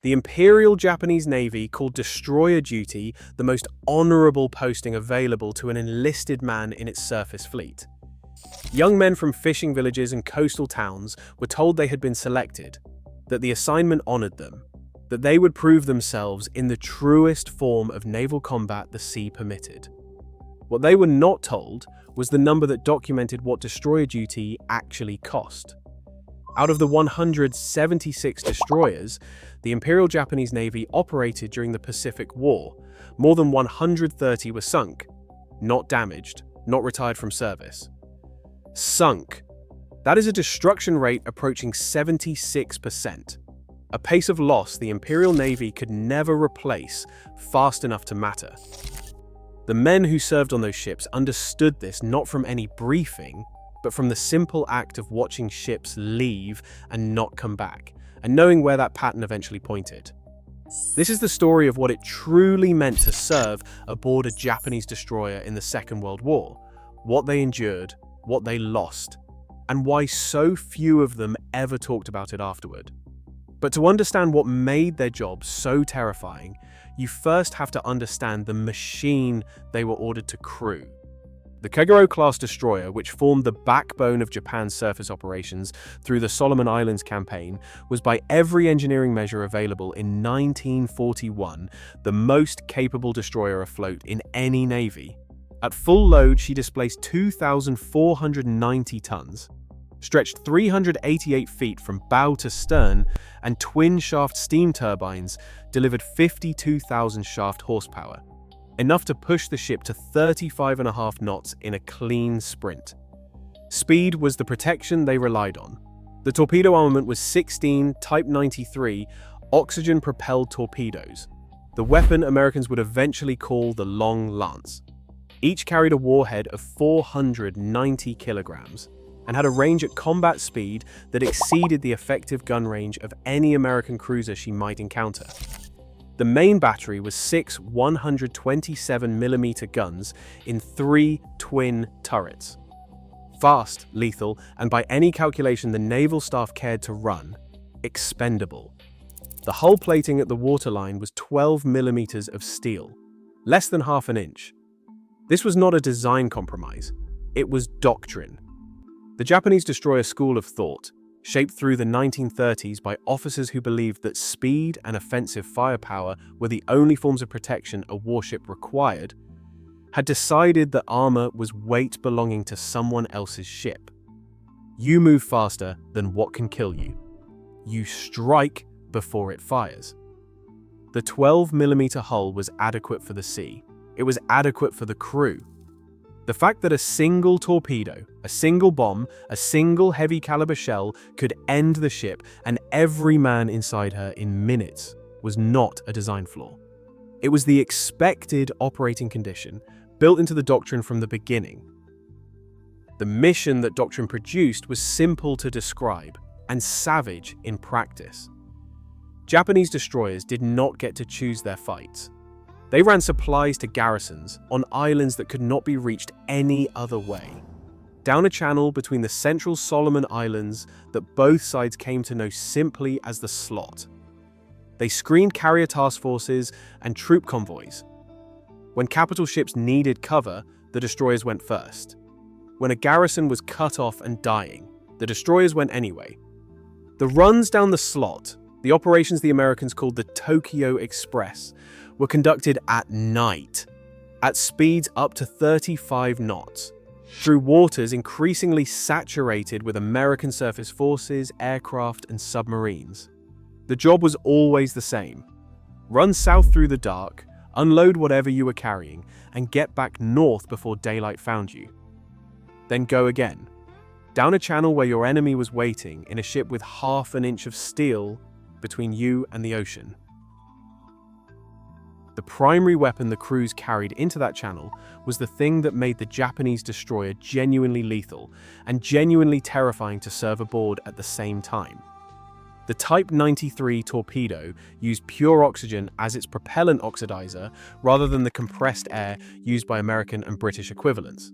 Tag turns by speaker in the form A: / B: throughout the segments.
A: The Imperial Japanese Navy called destroyer duty the most honorable posting available to an enlisted man in its surface fleet. Young men from fishing villages and coastal towns were told they had been selected, that the assignment honored them, that they would prove themselves in the truest form of naval combat the sea permitted. What they were not told was the number that documented what destroyer duty actually cost. Out of the 176 destroyers the Imperial Japanese Navy operated during the Pacific War, more than 130 were sunk, not damaged, not retired from service. Sunk. That is a destruction rate approaching 76%. A pace of loss the Imperial Navy could never replace fast enough to matter. The men who served on those ships understood this not from any briefing, but from the simple act of watching ships leave and not come back, and knowing where that pattern eventually pointed. This is the story of what it truly meant to serve aboard a Japanese destroyer in the Second World War, what they endured, what they lost, and why so few of them ever talked about it afterward. But to understand what made their job so terrifying, you first have to understand the machine they were ordered to crew. The Kagero-class destroyer, which formed the backbone of Japan's surface operations through the Solomon Islands campaign, was by every engineering measure available in 1941 the most capable destroyer afloat in any navy. At full load, she displaced 2,490 tons, stretched 388 feet from bow to stern, and twin-shaft steam turbines delivered 52,000 shaft horsepower, enough to push the ship to 35.5 knots in a clean sprint. Speed was the protection they relied on. The torpedo armament was 16 Type 93 oxygen-propelled torpedoes, the weapon Americans would eventually call the Long Lance. Each carried a warhead of 490 kilograms and had a range at combat speed that exceeded the effective gun range of any American cruiser she might encounter. The main battery was 6 127mm guns in 3 twin turrets. Fast, lethal, and by any calculation the naval staff cared to run, expendable. The hull plating at the waterline was 12mm of steel, less than half an inch. This was not a design compromise, it was doctrine. The Japanese destroyer school of thought, shaped through the 1930s by officers who believed that speed and offensive firepower were the only forms of protection a warship required, had decided that armor was weight belonging to someone else's ship. You move faster than what can kill you. You strike before it fires. The 12mm hull was adequate for the sea. It was adequate for the crew. The fact that a single torpedo, a single bomb, a single heavy caliber shell could end the ship and every man inside her in minutes was not a design flaw. It was the expected operating condition built into the doctrine from the beginning. The mission that doctrine produced was simple to describe and savage in practice. Japanese destroyers did not get to choose their fights. They ran supplies to garrisons on islands that could not be reached any other way, down a channel between the central Solomon Islands that both sides came to know simply as the slot. They screened carrier task forces and troop convoys. When capital ships needed cover, the destroyers went first. When a garrison was cut off and dying, the destroyers went anyway. The runs down the slot, the operations the Americans called the Tokyo Express, were conducted at night, at speeds up to 35 knots, through waters increasingly saturated with American surface forces, aircraft, and submarines. The job was always the same. Run south through the dark, unload whatever you were carrying, and get back north before daylight found you. Then go again, down a channel where your enemy was waiting in a ship with half an inch of steel between you and the ocean. The primary weapon the crews carried into that channel was the thing that made the Japanese destroyer genuinely lethal and genuinely terrifying to serve aboard at the same time. The Type 93 torpedo used pure oxygen as its propellant oxidizer rather than the compressed air used by American and British equivalents.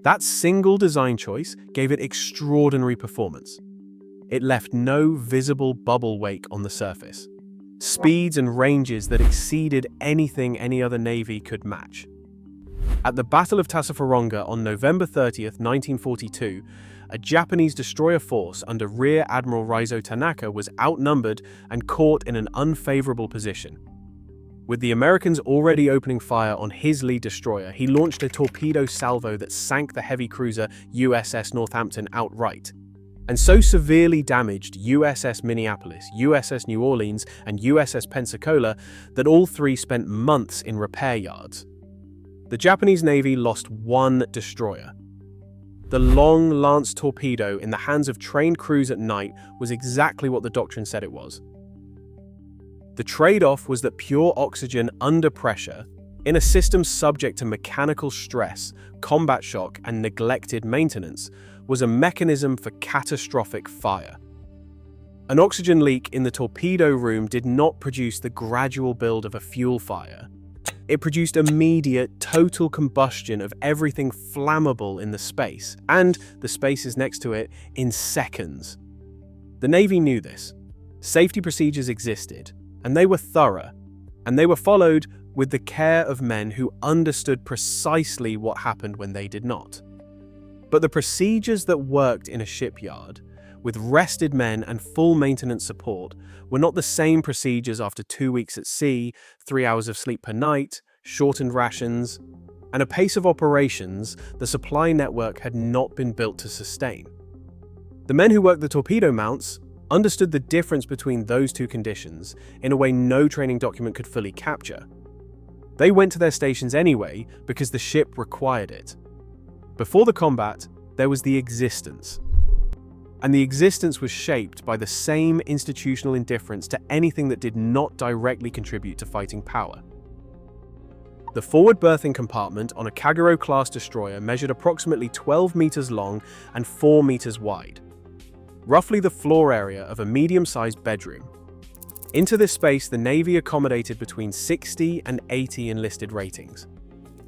A: That single design choice gave it extraordinary performance. It left no visible bubble wake on the surface. speeds and ranges that exceeded anything any other navy could match. At the Battle of Tassafaronga on November 30th, 1942, a Japanese destroyer force under Rear Admiral Raizo Tanaka was outnumbered and caught in an unfavorable position. With the Americans already opening fire on his lead destroyer, he launched a torpedo salvo that sank the heavy cruiser USS Northampton outright, and so severely damaged USS Minneapolis, USS New Orleans, and USS Pensacola that all three spent months in repair yards. The Japanese Navy lost one destroyer. The long Lance torpedo in the hands of trained crews at night was exactly what the doctrine said it was. The trade-off was that pure oxygen under pressure, in a system subject to mechanical stress, combat shock, and neglected maintenance, was a mechanism for catastrophic fire. An oxygen leak in the torpedo room did not produce the gradual build of a fuel fire. It produced immediate, total combustion of everything flammable in the space, and the spaces next to it, in seconds. The Navy knew this. Safety procedures existed, and they were thorough, and they were followed with the care of men who understood precisely what happened when they did not. But the procedures that worked in a shipyard, with rested men and full maintenance support, were not the same procedures after 2 weeks at sea, 3 hours of sleep per night, shortened rations, and a pace of operations the supply network had not been built to sustain. The men who worked the torpedo mounts understood the difference between those two conditions in a way no training document could fully capture. They went to their stations anyway because the ship required it. Before the combat, there was the existence. And the existence was shaped by the same institutional indifference to anything that did not directly contribute to fighting power. The forward berthing compartment on a Kagero-class destroyer measured approximately 12 meters long and 4 meters wide, roughly the floor area of a medium-sized bedroom. Into this space, the Navy accommodated between 60 and 80 enlisted ratings.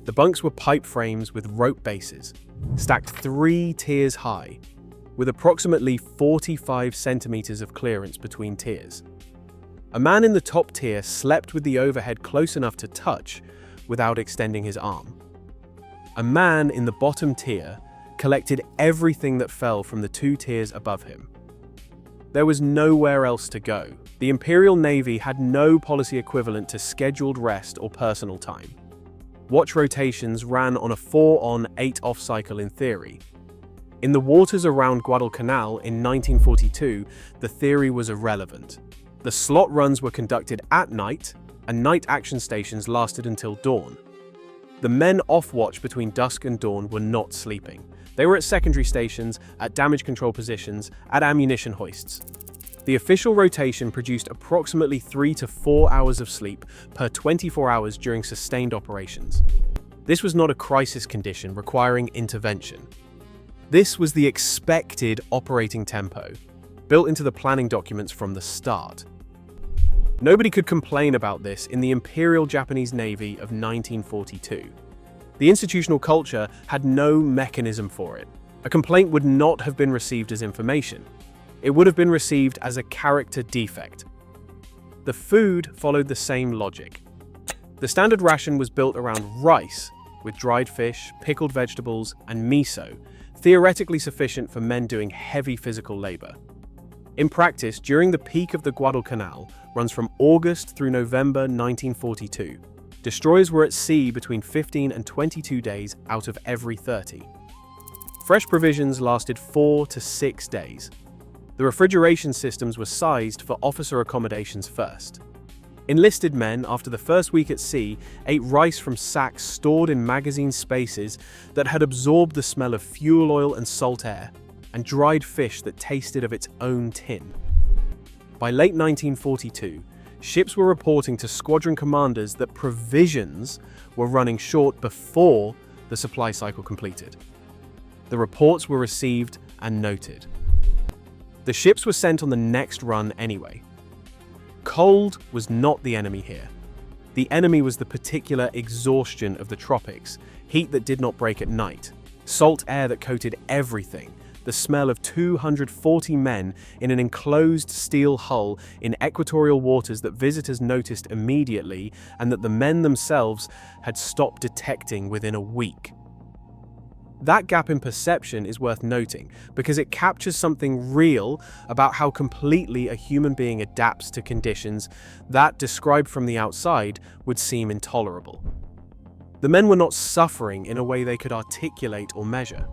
A: The bunks were pipe frames with rope bases, stacked 3 tiers high, with approximately 45 centimeters of clearance between tiers. A man in the top tier slept with the overhead close enough to touch without extending his arm. A man in the bottom tier collected everything that fell from the 2 tiers above him. There was nowhere else to go. The Imperial Navy had no policy equivalent to scheduled rest or personal time. Watch rotations ran on a 4-on, 8-off cycle in theory. In the waters around Guadalcanal in 1942, the theory was irrelevant. The slot runs were conducted at night, and night action stations lasted until dawn. The men off watch between dusk and dawn were not sleeping. They were at secondary stations, at damage control positions, at ammunition hoists. The official rotation produced approximately 3 to 4 hours of sleep per 24 hours during sustained operations. This was not a crisis condition requiring intervention. This was the expected operating tempo, built into the planning documents from the start. Nobody could complain about this in the Imperial Japanese Navy of 1942. The institutional culture had no mechanism for it. A complaint would not have been received as information. It would have been received as a character defect. The food followed the same logic. The standard ration was built around rice, with dried fish, pickled vegetables, and miso, theoretically sufficient for men doing heavy physical labor. In practice, during the peak of the Guadalcanal, runs from August through November 1942, destroyers were at sea between 15 and 22 days out of every 30. Fresh provisions lasted 4 to 6 days. The refrigeration systems were sized for officer accommodations first. Enlisted men, after the first week at sea, ate rice from sacks stored in magazine spaces that had absorbed the smell of fuel oil and salt air, and dried fish that tasted of its own tin. By late 1942, ships were reporting to squadron commanders that provisions were running short before the supply cycle completed. The reports were received and noted. The ships were sent on the next run anyway. Cold was not the enemy here. The enemy was the particular exhaustion of the tropics, heat that did not break at night, salt air that coated everything, the smell of 240 men in an enclosed steel hull in equatorial waters that visitors noticed immediately and that the men themselves had stopped detecting within a week. That gap in perception is worth noting because it captures something real about how completely a human being adapts to conditions that, described from the outside, would seem intolerable. The men were not suffering in a way they could articulate or measure.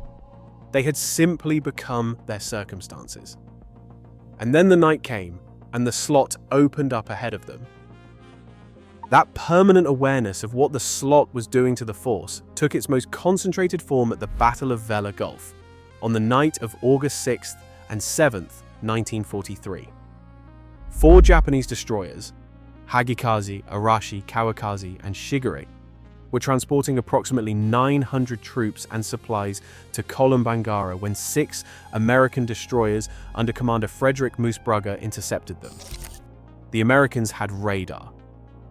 A: They had simply become their circumstances. And then the night came, and the slot opened up ahead of them. That permanent awareness of what the slot was doing to the force took its most concentrated form at the Battle of Vela Gulf, on the night of August 6th and 7th, 1943. 4 Japanese destroyers, Hagikaze, Arashi, Kawakaze, and Shigure, were transporting approximately 900 troops and supplies to Kolombangara when 6 American destroyers under Commander Frederick Moosbrugger intercepted them. The Americans had radar.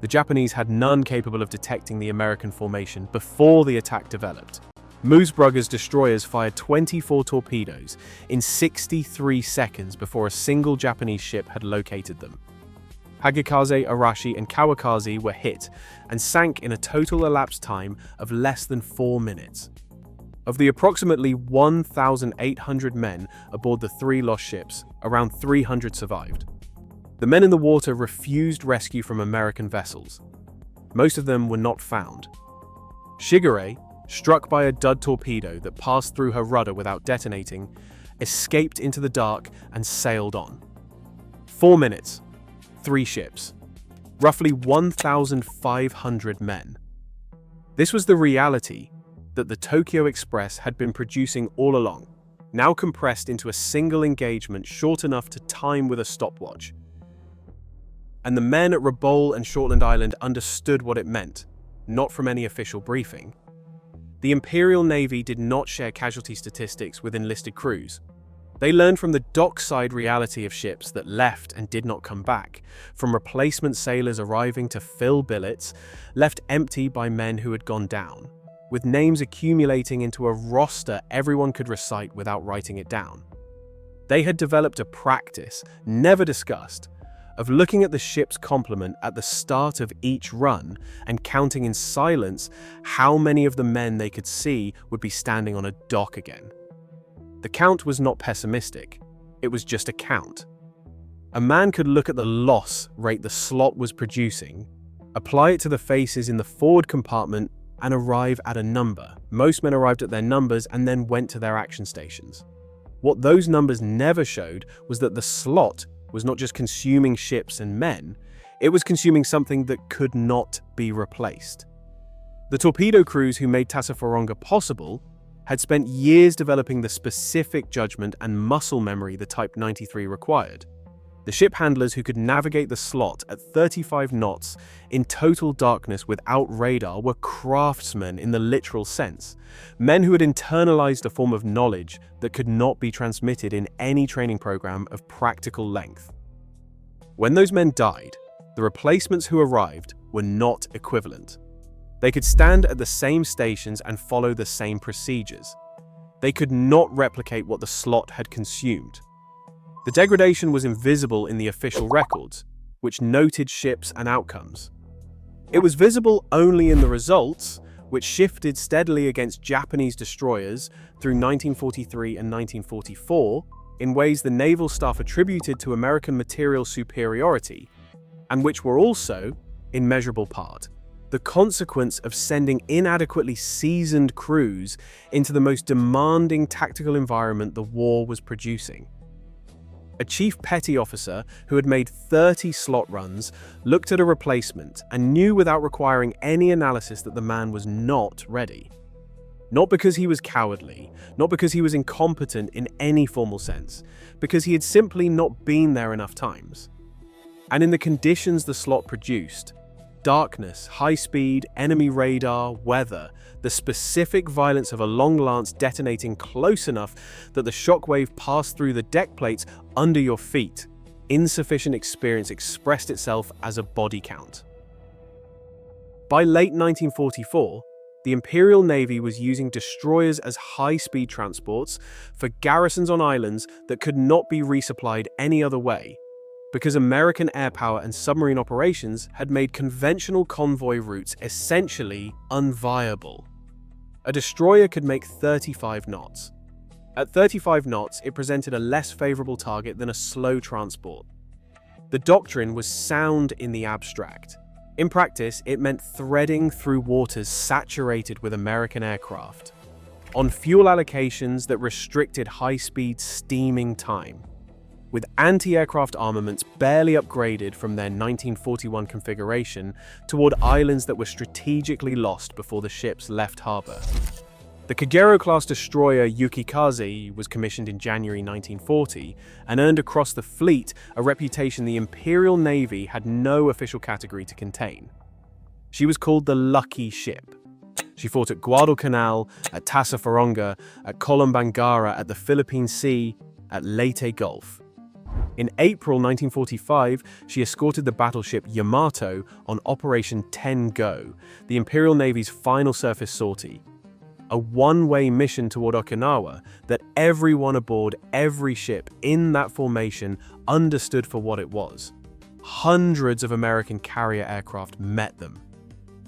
A: The Japanese had none capable of detecting the American formation before the attack developed. Moosbrugger's destroyers fired 24 torpedoes in 63 seconds before a single Japanese ship had located them. Hagikaze, Arashi, and Kawakaze were hit and sank in a total elapsed time of less than 4 minutes. Of the approximately 1,800 men aboard the 3 lost ships, around 300 survived. The men in the water refused rescue from American vessels. Most of them were not found. Shigure, struck by a dud torpedo that passed through her rudder without detonating, escaped into the dark and sailed on. 4 minutes, 3 ships, roughly 1,500 men. This was the reality that the Tokyo Express had been producing all along, now compressed into a single engagement short enough to time with a stopwatch. And the men at Rabaul and Shortland Island understood what it meant, not from any official briefing. The Imperial Navy did not share casualty statistics with enlisted crews. They learned from the dockside reality of ships that left and did not come back, from replacement sailors arriving to fill billets, left empty by men who had gone down, with names accumulating into a roster everyone could recite without writing it down. They had developed a practice, never discussed, of looking at the ship's complement at the start of each run and counting in silence how many of the men they could see would be standing on a dock again. The count was not pessimistic, it was just a count. A man could look at the loss rate the slot was producing, apply it to the faces in the forward compartment, and arrive at a number. Most men arrived at their numbers and then went to their action stations. What those numbers never showed was that the slot was not just consuming ships and men, it was consuming something that could not be replaced. The torpedo crews who made Tassafaronga possible had spent years developing the specific judgment and muscle memory the Type 93 required. The ship handlers who could navigate the slot at 35 knots in total darkness without radar were craftsmen in the literal sense, men who had internalized a form of knowledge that could not be transmitted in any training program of practical length. When those men died, the replacements who arrived were not equivalent. They could stand at the same stations and follow the same procedures. They could not replicate what the slot had consumed. The degradation was invisible in the official records, which noted ships and outcomes. It was visible only in the results, which shifted steadily against Japanese destroyers through 1943 and 1944 in ways the naval staff attributed to American material superiority, and which were also, in measurable part, the consequence of sending inadequately seasoned crews into the most demanding tactical environment the war was producing. A chief petty officer who had made 30 slot runs looked at a replacement and knew without requiring any analysis that the man was not ready. Not because he was cowardly, not because he was incompetent in any formal sense, because he had simply not been there enough times. And in the conditions the slot produced, darkness, high speed, enemy radar, weather, the specific violence of a long lance detonating close enough that the shockwave passed through the deck plates under your feet, insufficient experience expressed itself as a body count. By late 1944, the Imperial Navy was using destroyers as high-speed transports for garrisons on islands that could not be resupplied any other way, because American air power and submarine operations had made conventional convoy routes essentially unviable. A destroyer could make 35 knots. At 35 knots, it presented a less favorable target than a slow transport. The doctrine was sound in the abstract. In practice, it meant threading through waters saturated with American aircraft, on fuel allocations that restricted high-speed steaming time, with anti-aircraft armaments barely upgraded from their 1941 configuration toward islands that were strategically lost before the ships left harbor. The Kagero-class destroyer Yukikaze was commissioned in January 1940 and earned across the fleet a reputation the Imperial Navy had no official category to contain. She was called the Lucky Ship. She fought at Guadalcanal, at Tassafaronga, at Colombangara, at the Philippine Sea, at Leyte Gulf. In April 1945, she escorted the battleship Yamato on Operation 10 Go, the Imperial Navy's final surface sortie. A one-way mission toward Okinawa that everyone aboard every ship in that formation understood for what it was. Hundreds of American carrier aircraft met them.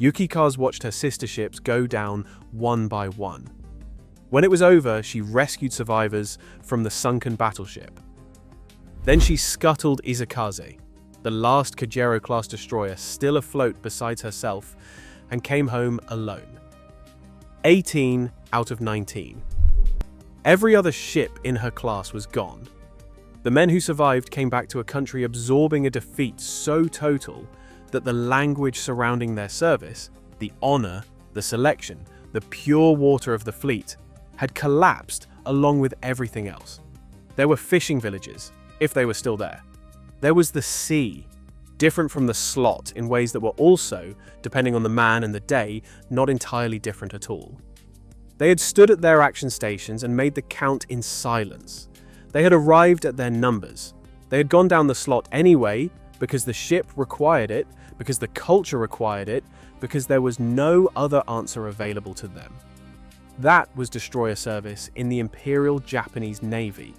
A: Yukikaze watched her sister ships go down one by one. When it was over, she rescued survivors from the sunken battleship. Then she scuttled Izakaze, the last Kagero-class destroyer still afloat besides herself, and came home alone. 18 out of 19. Every other ship in her class was gone. The men who survived came back to a country absorbing a defeat so total that the language surrounding their service, the honor, the selection, the pure water of the fleet, had collapsed along with everything else. There were fishing villages, if they were still there. There was the sea, different from the slot in ways that were also, depending on the man and the day, not entirely different at all. They had stood at their action stations and made the count in silence. They had arrived at their numbers. They had gone down the slot anyway, because the ship required it, because the culture required it, because there was no other answer available to them. That was destroyer service in the Imperial Japanese Navy.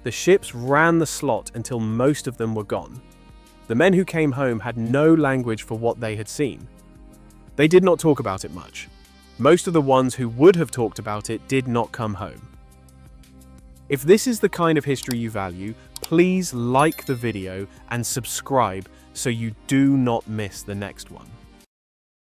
A: The ships ran the slot until most of them were gone. The men who came home had no language for what they had seen. They did not talk about it much. Most of the ones who would have talked about it did not come home. If this is the kind of history you value, please like the video and subscribe so you do not miss the next one.